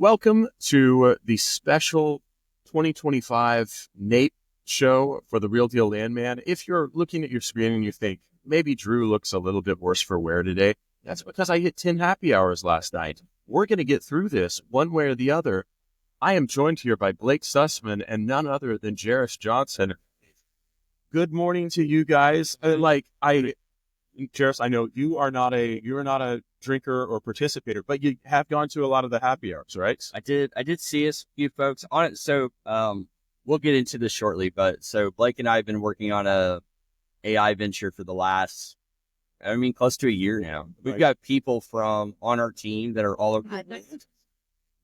Welcome to the special 2025 NAPE show for the Real Deal Landman. If you're looking at your screen and you think, maybe Drew looks a little bit worse for wear today, that's because I hit 10 happy hours last night. We're going to get through this one way or the other. I am joined here by Blake Susman and none other than Jerris Johnson. Good morning to you guys. Jerris, I know you are not a drinker or participator, but you have gone to a lot of the happy hours, right? I did see a few folks on it. So we'll get into this shortly, but so Blake and I have been working on a AI venture for the last, close to a year now. We've got people from on our team that are all over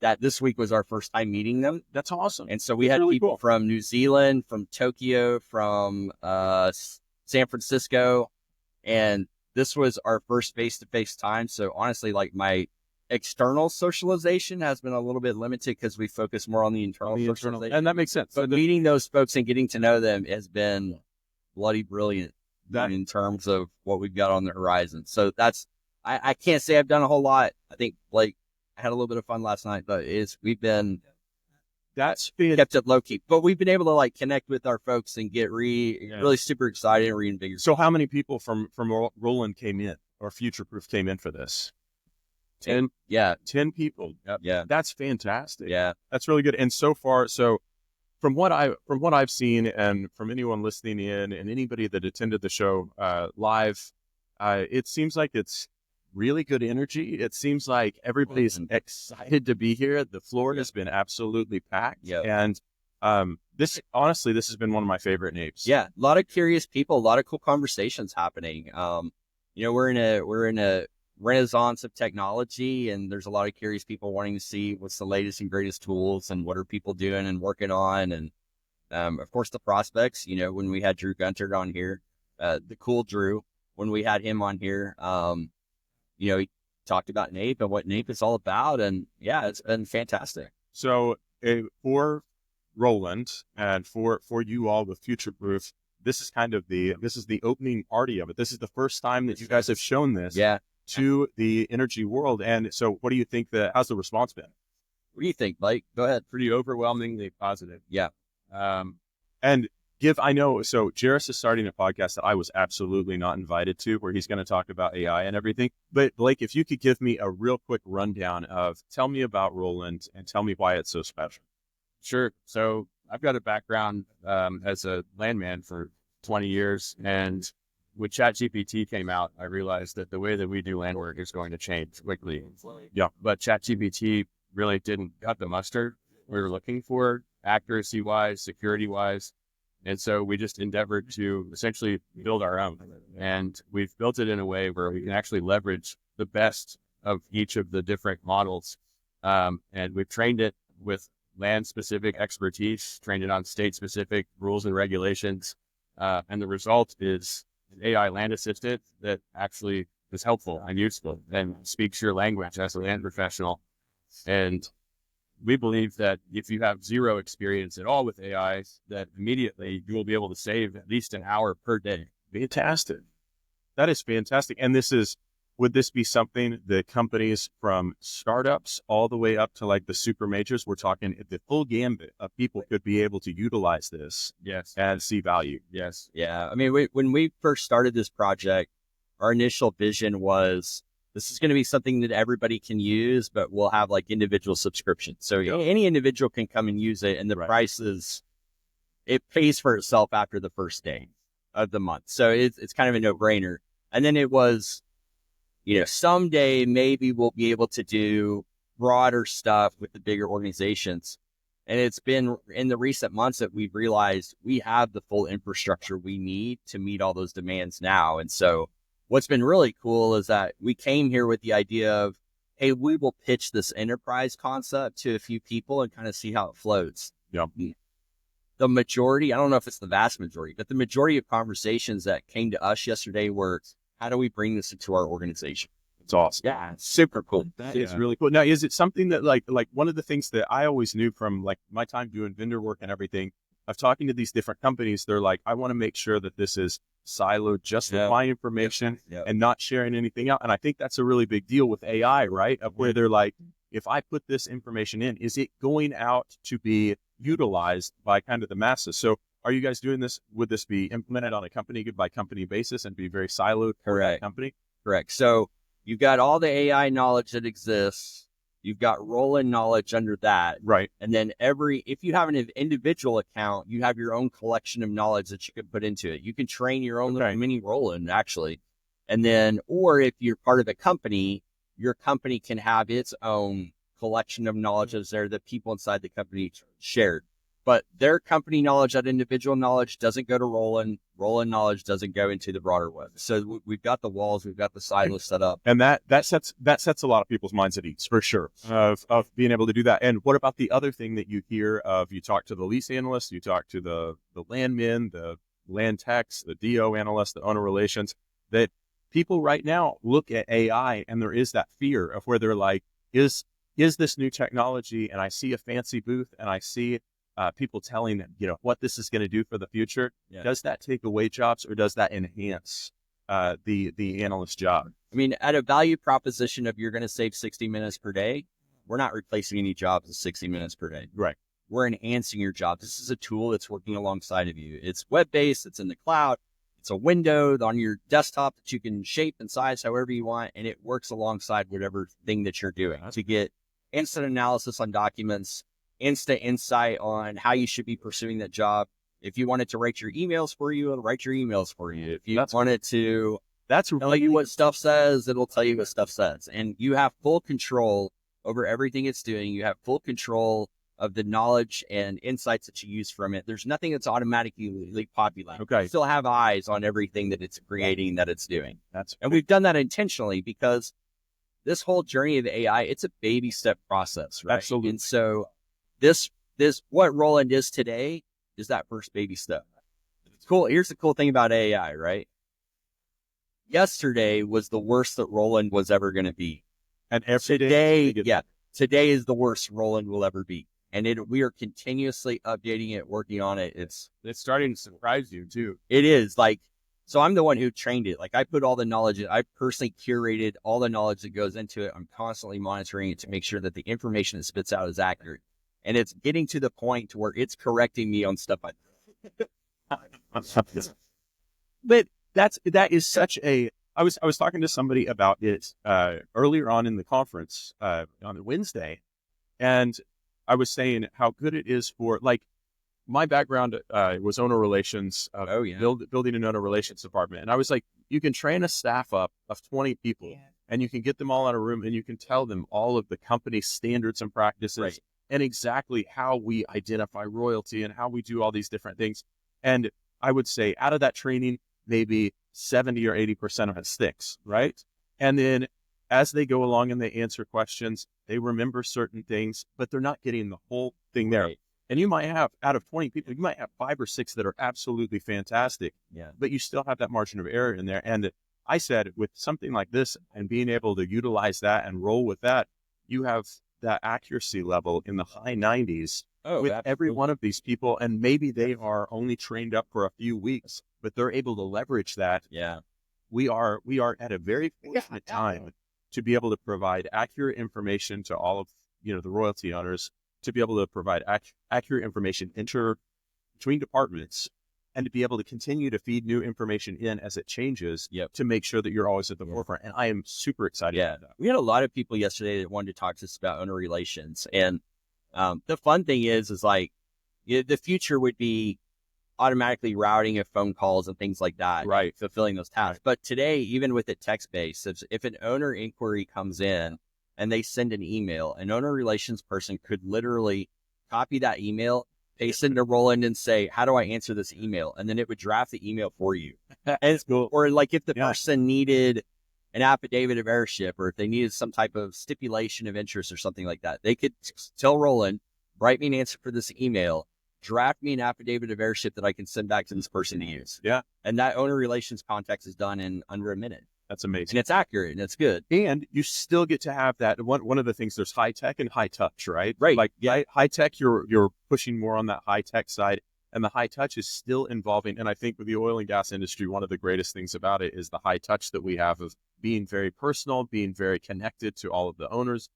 that this week was our first time meeting them. That's awesome. And so we had really people from New Zealand, from Tokyo, from San Francisco. And this was our first face-to-face time. So honestly, like my external socialization has been a little bit limited because we focus more on the internal socialization. And that makes sense. But meeting those folks and getting to know them has been bloody brilliant in terms of what we've got on the horizon. So that's, I can't say I've done a whole lot. I think Blake had a little bit of fun last night, but kept it low key, but we've been able to like connect with our folks and get really super excited and reinvigorated. So how many people from Rowland came in or Future Proof came in for this? 10? Yeah. 10 people. Yep. Yeah. That's fantastic. Yeah. That's really good. And so far, from what I've seen and from anyone listening in and anybody that attended the show live, it seems like it's really good energy. It seems like everybody's excited to be here. The floor has been absolutely packed. Yeah. And this has been one of my favorite NAPEs. Yeah. A lot of curious people, a lot of cool conversations happening. We're in a renaissance of technology, and there's a lot of curious people wanting to see what's the latest and greatest tools and what are people doing and working on. And of course the prospects, when we had Drew Gunter on here, the cool Drew, when we had him on here, he talked about NAPE and what NAPE is all about. And yeah, it's been fantastic. So for Rowland and for you all with Future Proof, this is the opening party of it. This is the first time that you guys have shown this to the energy world. And so what do you think how's the response been? What do you think, Blake? Go ahead. Pretty overwhelmingly positive. Yeah. So Jerris is starting a podcast that I was absolutely not invited to, where he's going to talk about AI and everything. But Blake, if you could give me a real quick rundown tell me about Rowland and tell me why it's so special. Sure. So I've got a background as a landman for 20 years. And when ChatGPT came out, I realized that the way that we do land work is going to change quickly. Yeah. But ChatGPT really didn't cut the mustard we were looking for, accuracy-wise, security-wise. And so we just endeavored to essentially build our own. And we've built it in a way where we can actually leverage the best of each of the different models. And we've trained it with land-specific expertise, trained it on state-specific rules and regulations. And the result is an AI land assistant that actually is helpful and useful and speaks your language as a land professional. And we believe that if you have zero experience at all with AI, that immediately you will be able to save at least an hour per day. Fantastic. That is fantastic. And would this be something that companies from startups all the way up to like the super majors, we're talking the full gambit of people could be able to utilize this and see value? Yes. Yeah. When we first started this project, our initial vision was, this is going to be something that everybody can use, but we'll have like individual subscriptions. So any individual can come and use it, and the price it pays for itself after the first day of the month. So it's kind of a no-brainer. And then it was, someday maybe we'll be able to do broader stuff with the bigger organizations. And it's been in the recent months that we've realized we have the full infrastructure we need to meet all those demands now. And so what's been really cool is that we came here with the idea of, hey, we will pitch this enterprise concept to a few people and kind of see how it floats. Yeah. The majority, I don't know if it's the vast majority, but the majority of conversations that came to us yesterday were, how do we bring this into our organization? It's awesome. Yeah, it's super cool. That is really cool. Now, is it something that like one of the things that I always knew from like my time doing vendor work and everything, of talking to these different companies, they're like, I want to make sure that this is siloed just with my information and not sharing anything out. And I think that's a really big deal with AI, right? Of where they're like, if I put this information in, is it going out to be utilized by kind of the masses? So are you guys doing this? Would this be implemented on a company by company basis and be very siloed for that company? Correct. So you've got all the AI knowledge that exists. You've got Rowland knowledge under that. Right. And then if you have an individual account, you have your own collection of knowledge that you can put into it. You can train your own little mini Rowland, actually. And then, or if you're part of a company, your company can have its own collection of knowledge that's there that people inside the company shared. But their company knowledge, that individual knowledge, doesn't go to Rowland. Rowland knowledge doesn't go into the broader web. So we've got the walls, we've got the silos set up, and that sets a lot of people's minds at ease for sure of being able to do that. And what about the other thing that you hear of? You talk to the lease analyst, you talk to the landmen, the land techs, the DO analyst, the owner relations. That people right now look at AI, and there is that fear of where they're like, is this new technology? And I see a fancy booth, and I see people telling them, what this is going to do for the future. Yeah. Does that take away jobs, or does that enhance the analyst job? I mean, at a value proposition of you're going to save 60 minutes per day, we're not replacing any jobs in 60 minutes per day. Right. We're enhancing your job. This is a tool that's working alongside of you. It's web-based. It's in the cloud. It's a window on your desktop that you can shape and size however you want, and it works alongside whatever thing that you're doing to get instant analysis on documents, instant insight on how you should be pursuing that job. If you wanted to write your emails for you, it'll write your emails for you. If you wanted to tell you what stuff says, it'll tell you what stuff says. And you have full control over everything it's doing. You have full control of the knowledge and insights that you use from it. There's nothing that's automatically populated. Okay. You still have eyes on everything that it's creating, that it's doing. And we've done that intentionally because this whole journey of AI, it's a baby step process, right? Absolutely. And so this what Rowland is today is that first baby step. It's cool. Here's the cool thing about AI, right? Yesterday was the worst that Rowland was ever going to be. And today is the worst Rowland will ever be. And we are continuously updating it, working on it. It's starting to surprise you too. It is so I'm the one who trained it. I put all the knowledge in. I personally curated all the knowledge that goes into it. I'm constantly monitoring it to make sure that the information it spits out is accurate. And it's getting to the point to where it's correcting me on stuff But that is such a. I was talking to somebody about it earlier on in the conference on Wednesday, and I was saying how good it is for my background was owner relations, building an owner relations department, and I was like, you can train a staff up of 20 people, and you can get them all in a room, and you can tell them all of the company standards and practices. Right. And exactly how we identify royalty and how we do all these different things. And I would say out of that training, maybe 70 or 80% of it sticks, right? And then as they go along and they answer questions, they remember certain things, but they're not getting the whole thing there. Right. And you might have, out of 20 people, you might have 5 or 6 that are absolutely fantastic, but you still have that margin of error in there. And I said, with something like this and being able to utilize that and roll with that, you have that accuracy level in the high 90s with every one of these people. And maybe they are only trained up for a few weeks, but they're able to leverage that. Yeah. We are at a very fortunate time to be able to provide accurate information to all of, the royalty owners, to be able to provide accurate information between departments, and to be able to continue to feed new information in as it changes to make sure that you're always at the forefront. And I am super excited about that. We had a lot of people yesterday that wanted to talk to us about owner relations. And the fun thing is the future would be automatically routing of phone calls and things like that, right? Fulfilling those tasks. But today, even with it text-based, if an owner inquiry comes in and they send an email, an owner relations person could literally copy that email, paste it into Rowland and say, how do I answer this email? And then it would draft the email for you. That's cool. Or if the person needed an affidavit of heirship, or if they needed some type of stipulation of interest or something like that, they could tell Rowland, write me an answer for this email, draft me an affidavit of heirship that I can send back to this person to use. Yeah. And that owner relations context is done in under a minute. That's amazing. And it's accurate and it's good. And you still get to have that. One of the things, there's high tech and high touch, right? Right. High tech, you're pushing more on that high tech side, and the high touch is still involving. And I think with the oil and gas industry, one of the greatest things about it is the high touch that we have of being very personal, being very connected to all of the owners,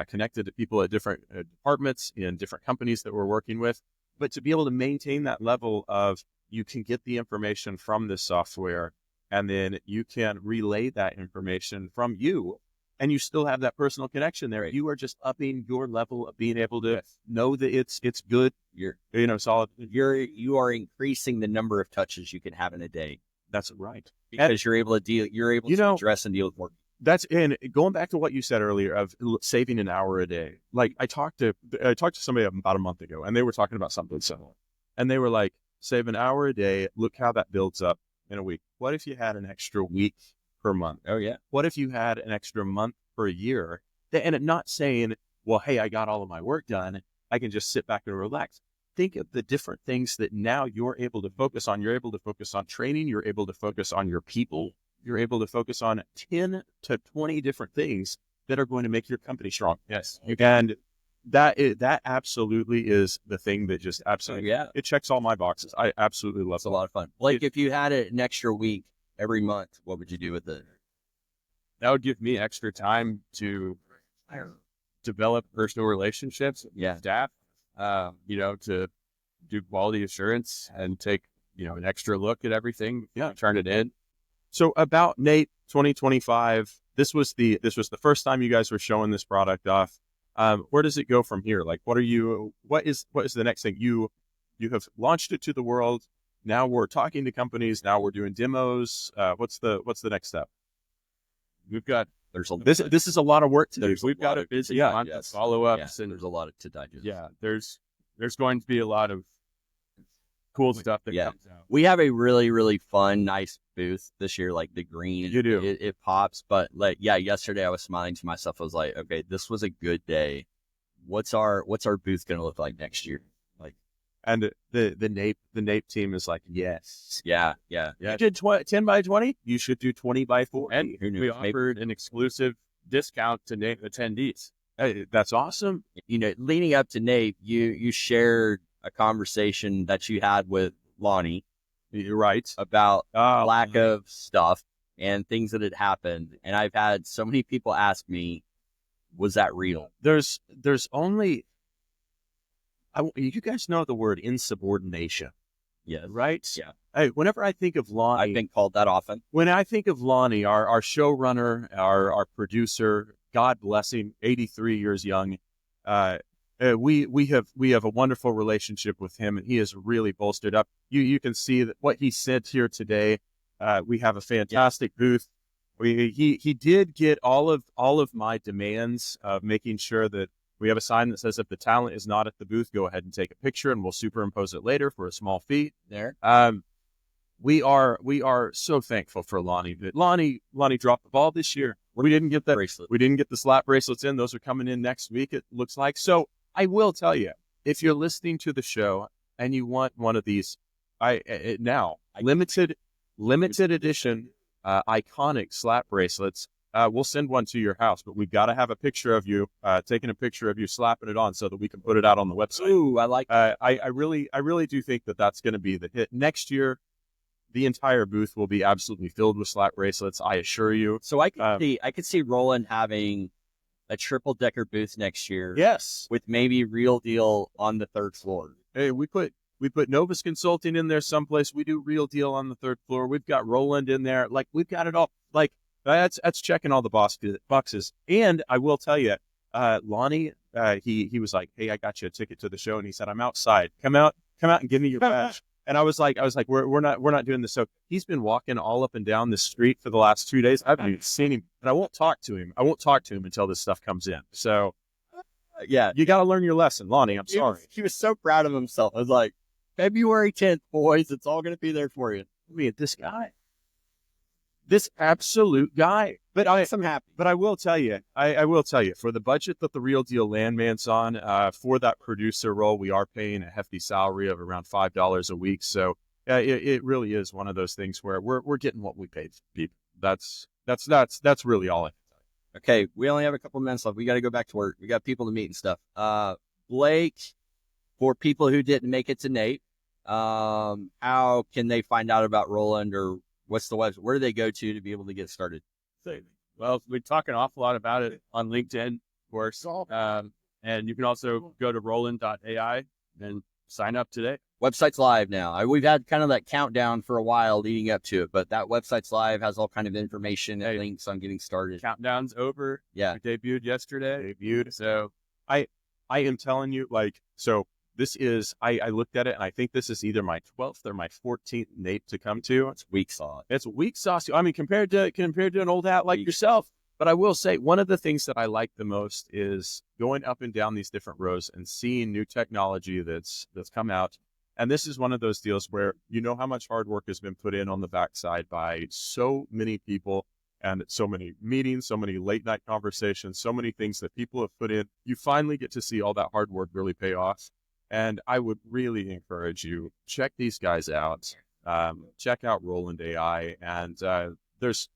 connected to people at different departments in different companies that we're working with. But to be able to maintain that level of, you can get the information from this software, and then you can relay that information from you, and you still have that personal connection there. You are just upping your level of being able to know that it's good. You're, solid. You are increasing the number of touches you can have in a day. That's right. Because you're able to address and deal with more. And going back to what you said earlier of saving an hour a day. Like I talked to somebody about a month ago, and they were talking about something similar, and they were like, save an hour a day. Look how that builds up in a week. What if you had an extra week per month? Oh yeah. What if you had an extra month per year? And not saying, well, hey, I got all of my work done, I can just sit back and relax. Think of the different things that now you're able to focus on. You're able to focus on training. You're able to focus on your people. You're able to focus on 10 to 20 different things that are going to make your company strong. Yes. And that absolutely is the thing that just absolutely, it checks all my boxes. I absolutely love it. It's a lot of fun. Like if you had an extra week every month, what would you do with it? That would give me extra time to develop personal relationships with staff, to do quality assurance and take, an extra look at everything. Yeah. Turn it in. So about NAPE 2025, this was the first time you guys were showing this product off. Where does it go from here? Like, what is the next thing? You have launched it to the world. Now we're talking to companies. Now we're doing demos. What's the next step? This is a lot of work to do. We've got a busy month of follow-ups, and there's a lot to digest. Yeah, there's going to be a lot of cool stuff that comes out. We have a really, really fun, nice booth this year, like the green. You do. It pops. But yesterday I was smiling to myself. I was like, okay, this was a good day. What's our booth going to look like next year? And the NAPE team is like, yes. Yeah. You did 10 by 20? You should do 20 by 40. And we offered an exclusive discount to NAPE attendees. Hey, that's awesome. Leading up to NAPE, you shared a conversation that you had with Lonnie. You're right. About lack of stuff and things that had happened. And I've had so many people ask me, was that real? There's only... you guys know the word insubordination. Yeah. Right? Yeah. Hey, whenever I think of Lonnie... I've been called that often. When I think of Lonnie, our showrunner, our producer, God bless him, 83 years young, we have a wonderful relationship with him, and he is really bolstered up. You can see that what he said here today. We have a fantastic booth. He did get all of my demands of making sure that we have a sign that says, if the talent is not at the booth, go ahead and take a picture, and we'll superimpose it later for a small fee. There. We are so thankful for Lonnie. Lonnie dropped the ball this year. We didn't get that bracelet. We didn't get the slap bracelets in. Those are coming in next week, it looks like. So I will tell you, if you're listening to the show and you want one of these, limited edition, iconic slap bracelets, we'll send one to your house, but we've got to have a picture of you, taking a picture of you slapping it on so that we can put it out on the website. Ooh, I like that. I really do think that that's going to be the hit. Next year, the entire booth will be absolutely filled with slap bracelets, I assure you. So I could see Rowland having a triple-decker booth next year. Yes. With maybe Real Deal on the third floor. Hey, we put Novus Consulting in there someplace. We do Real Deal on the third floor. We've got Rowland in there. Like, we've got it all. Like, that's checking all the boxes. And I will tell you, Lonnie, he was like, hey, I got you a ticket to the show. And he said, I'm outside. Come out and give me your badge. And I was like, we're not doing this. So he's been walking all up and down the street for the last 2 days. I've not seen him, and I won't talk to him. Until this stuff comes in. So yeah, you got to learn your lesson, Lonnie. I'm sorry. He was so proud of himself. I was like, February 10th, boys, it's all going to be there for you. This absolute guy. But I'm happy. But I will tell you, for the budget that the Real Deal Landman's on, for that producer role, we are paying a hefty salary of around $5 a week. So it really is one of those things where we're getting what we paid for people. That's really all I can tell you. Okay, we only have a couple minutes left. We got to go back to work. We got people to meet and stuff. Blake, for people who didn't make it to NAPE, how can they find out about Rowland, or what's the website? Where do they go to be able to get started? Well, we talk an awful lot about it on LinkedIn. course. And you can also go to Rowland.ai and sign up today. Website's live now. We've had kind of that countdown for a while leading up to it, but that website's live, has all kind of information and links on getting started. Countdown's over. Yeah. We debuted yesterday. So I am telling you, like, so this is, I looked at it and I think this is either my 12th or my 14th NAPE to come to. It's weak sauce. It's weak sauce. I mean, compared to an old hat like yourself. But I will say one of the things that I like the most is going up and down these different rows and seeing new technology that's come out. And this is one of those deals where you know how much hard work has been put in on the backside by so many people and so many meetings, so many late night conversations, so many things that people have put in. You finally get to see all that hard work really pay off. And I would really encourage you, check these guys out. Check out Rowland.ai. And there's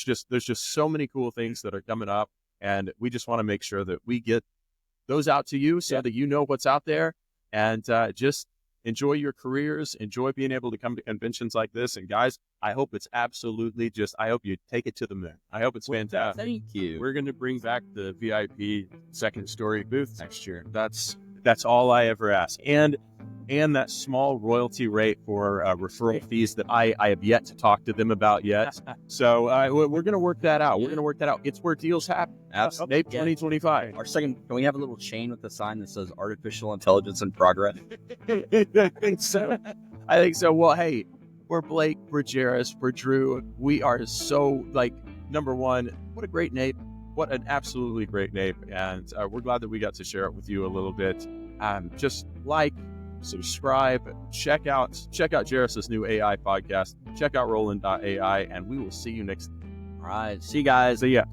just so many cool things that are coming up. And we just want to make sure that we get those out to you so that you know what's out there. And just enjoy your careers, enjoy being able to come to conventions like this. And guys, I hope it's absolutely I hope you take it to the moon. I hope it's fantastic. Thank you. We're going to bring back the VIP second story booth next year. That's all I ever ask. And that small royalty rate for referral fees that I have yet to talk to them about yet. So we're going to work that out. We're going to work that out. It's where deals happen. Absolutely. NAPE 2025. Our second, can we have a little chain with the sign that says artificial intelligence in progress? I think so. Well, hey, we're Blake, we're Jerris, we're Drew. We are so, like, number one, what a great NAPE. What an absolutely great NAPE. And we're glad that we got to share it with you a little bit. Just like, subscribe, check out Jerris's new AI podcast, check out Rowland.ai, and we will see you next time. All right. See you guys. See ya.